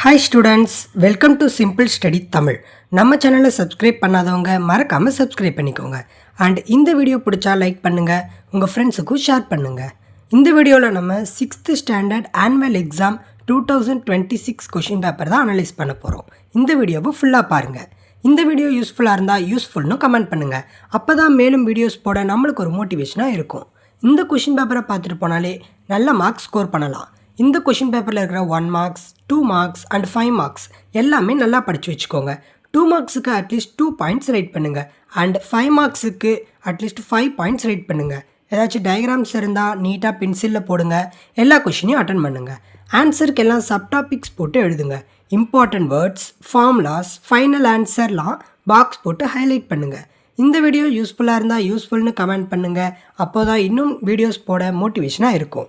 Hi students, welcome to Simple Study Tamil. நம்ம சேனலை subscribe பண்ணாதவங்க மறக்காம சப்ஸ்கிரைப் பண்ணிக்கோங்க. அண்ட் இந்த வீடியோ பிடிச்சா லைக் பண்ணுங்க, உங்க ஃப்ரெண்ட்ஸுக்கும் ஷேர் பண்ணுங்க. இந்த வீடியோவில் நம்ம 6th standard annual exam 2026 question paper தான் அனலைஸ் பண்ண போகிறோம். இந்த வீடியோவை ஃபுல்லாக பாருங்கள். இந்த வீடியோ யூஸ்ஃபுல்லாக இருந்தால் யூஸ்ஃபுல்னு கமெண்ட் பண்ணுங்கள். அப்போ தான் மேலும் வீடியோஸ் போட நம்மளுக்கு ஒரு மோட்டிவேஷனாக இருக்கும். இந்த கொஷின் பேப்பரை பார்த்துட்டு போனாலே நல்ல மார்க்ஸ் ஸ்கோர் பண்ணலாம். இந்த கொஷின் பேப்பரில் இருக்கிற 1 மார்க்ஸ் 2 மார்க்ஸ் அண்ட் 5 மார்க்ஸ் எல்லாமே நல்லா படித்து வச்சுக்கோங்க. 2 மார்க்ஸுக்கு அட்லீஸ்ட் 2 பாயிண்ட்ஸ் ரைட் பண்ணுங்கள். அண்ட் 5 மார்க்ஸுக்கு அட்லீஸ்ட் 5 பாயிண்ட்ஸ் ரைட் பண்ணுங்கள். ஏதாச்சும் டயக்ராம்ஸ் இருந்தால் நீட்டாக பென்சிலில் போடுங்க. எல்லா கொஷினையும் அட்டன் பண்ணுங்கள். ஆன்சருக்கு எல்லாம் சப்டாபிக்ஸ் போட்டு எழுதுங்க. இம்பார்ட்டன்ட் வேர்ட்ஸ், ஃபார்முலாஸ், ஃபைனல் ஆன்சர்லாம் பாக்ஸ் போட்டு ஹைலைட் பண்ணுங்கள். இந்த வீடியோ யூஸ்ஃபுல்லாக இருந்தால் யூஸ்ஃபுல்னு கமெண்ட் பண்ணுங்கள். அப்போ தான் இன்னும் வீடியோஸ் போட மோட்டிவேஷனாக இருக்கும்.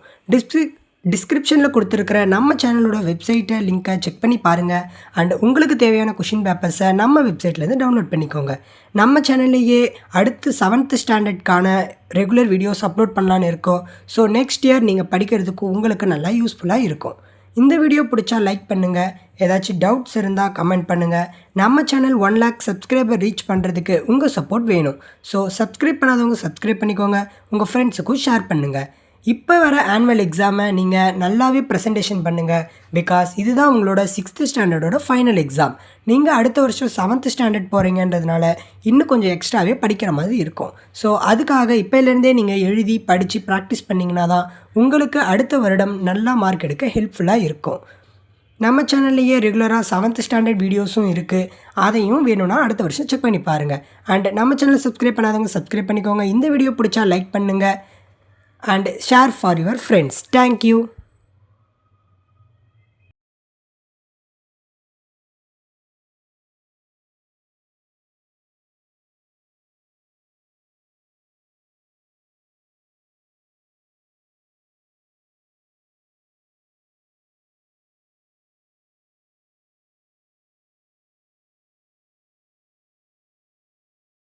டிஸ்கிரிப்ஷனில் கொடுத்துருக்கிற நம்ம சேனலோட வெப்சைட்டை லிங்க்கை செக் பண்ணி பாருங்கள். அண்ட் உங்களுக்கு தேவையான கொஷின் பேப்பர்ஸை நம்ம வெப்சைட்லேருந்து டவுன்லோட் பண்ணிக்கோங்க. நம்ம சேனல்லையே அடுத்து 7th ஸ்டாண்டர்ட்கான ரெகுலர் வீடியோஸ் அப்லோட் பண்ணலான்னு இருக்கோம். ஸோ நெக்ஸ்ட் இயர் நீங்கள் படிக்கிறதுக்கு உங்களுக்கு நல்லா யூஸ்ஃபுல்லாக இருக்கும். இந்த வீடியோ பிடிச்சா லைக் பண்ணுங்கள். ஏதாச்சும் டவுட்ஸ் இருந்தால் கமெண்ட் பண்ணுங்கள். நம்ம சேனல் 1 lakh சப்ஸ்கிரைபர் ரீச் பண்ணுறதுக்கு உங்கள் சப்போர்ட் வேணும். ஸோ சப்ஸ்கிரைப் பண்ணாதவங்க சப்ஸ்கிரைப் பண்ணிக்கோங்க. உங்கள் ஃப்ரெண்ட்ஸுக்கும் ஷேர் பண்ணுங்கள். இப்போ வர ஆனுவல் எக்ஸாமை நீங்கள் நல்லாவே ப்ரெசன்டேஷன் பண்ணுங்கள். பிகாஸ் இதுதான் உங்களோட 6th ஸ்டாண்டர்டோட ஃபைனல் எக்ஸாம். நீங்கள் அடுத்த வருஷம் 7th ஸ்டாண்டர்ட் போகிறீங்கன்றதுனால இன்னும் கொஞ்சம் எக்ஸ்ட்ராவே படிக்கிற மாதிரி இருக்கும். ஸோ அதுக்காக இப்போலேருந்தே நீங்கள் எழுதி படித்து ப்ராக்டிஸ் பண்ணிங்கன்னா தான் உங்களுக்கு அடுத்த வருடம் நல்லா மார்க் எடுக்க ஹெல்ப்ஃபுல்லாக இருக்கும். நம்ம சேனல்லையே ரெகுலராக 7th ஸ்டாண்டர்ட் வீடியோஸும் இருக்குது. அதையும் வேணும்னா அடுத்த வருஷம் செக் பண்ணி பாருங்கள். அண்ட் நம்ம சேனலை சப்ஸ்கிரைப் பண்ணாதவங்க சப்ஸ்கிரைப் பண்ணிக்கோங்க. இந்த வீடியோ பிடிச்சா லைக் பண்ணுங்கள் and share for your friends. Thank you.